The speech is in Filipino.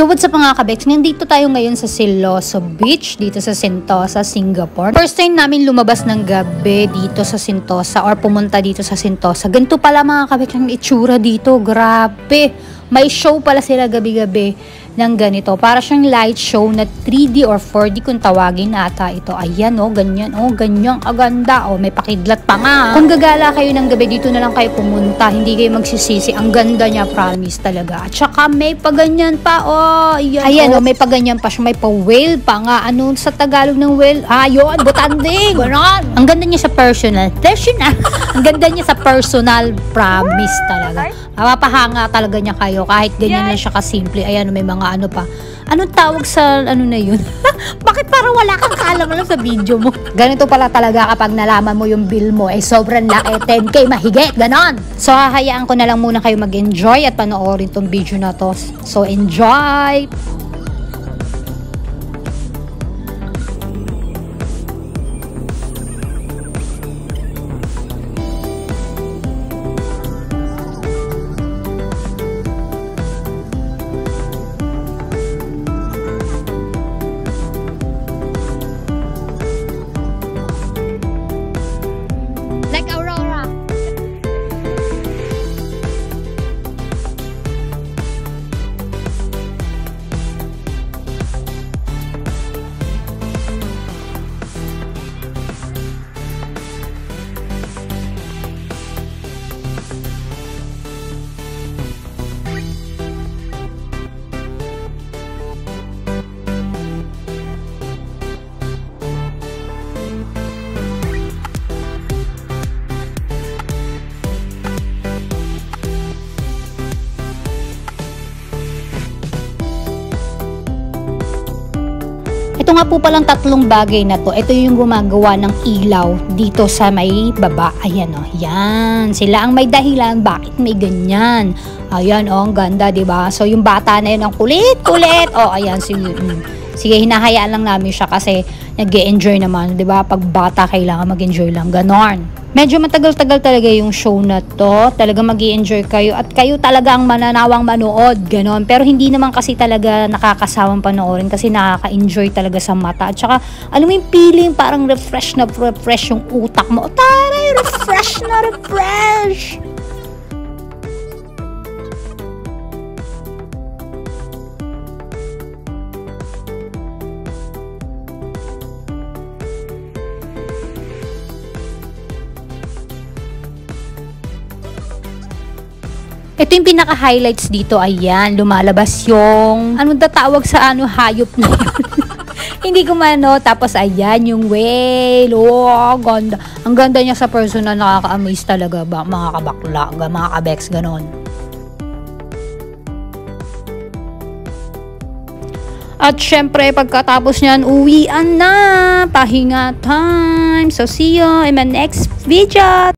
Yo, what's up mga kabeks? Nandito tayo ngayon sa Siloso Beach, dito sa Sentosa, Singapore. First time namin lumabas ng gabi dito sa Sentosa or pumunta dito sa Sentosa. Ganito pala mga kabeks ang itsura dito. Grabe! May show pala sila gabi-gabi ng ganito. Para siyang light show na 3D or 4D kung tawagin ata ito. Ayan ganyan ganyan aganda. May pakidlat pa nga. Kung gagala kayo ng gabi, dito na lang kayo pumunta. Hindi kayo magsisisi. Ang ganda niya, promise talaga. At saka may paganyan pa. Ayan, may paganyan pa siya. May pa-whale pa nga. Ano sa Tagalog ng whale? Yun, butanding. Ganon. Ang ganda niya sa personal. Ang ganda niya sa personal, promise talaga. Mapapahanga talaga niya kayo kahit ganyan lang siya kasimple. Ayan, may mga ano pa. Anong tawag sa ano na yun? Bakit parang wala kang kaalam-alam sa video mo? Ganito pala talaga kapag nalaman mo yung bill mo sobrang laki, 10K mahigit, ganon. So hahayaan ko na lang muna kayo mag-enjoy at panoorin tong video na to. So enjoy! Like Aurora. Ito nga po palang tatlong bagay na to. Ito yung gumagawa ng ilaw dito sa may baba. Ayan yan. Sila ang may dahilan bakit may ganyan. Ayan ang ganda, 'di ba? So yung bata na yun ang kulit-kulit. Ayan sige, hinahayaan lang namin siya kasi nag-e-enjoy naman, 'di ba? Pag bata kailangan mag-enjoy lang, ganon. Medyo matagal-tagal talaga yung show na to. Talaga mag-i-enjoy kayo at kayo talaga ang mananawang manood, ganon. Pero hindi naman kasi talaga nakakasawang panoorin kasi nakaka-enjoy talaga sa mata. At saka, alam mo yung feeling parang refresh yung utak mo. Taray, refresh na refresh! Ito yung pinaka-highlights dito. Ayan, lumalabas yung anong tatawag sa hayop na yun. Hindi ko tapos ayan yung whale. Ganda. Ang ganda niya sa personal, nakaka-amaze talaga ba mga kabakla, mga kabeks, ganon. At syempre, pagkatapos niyan, uwian na. Pahinga time. So, see you in my next video.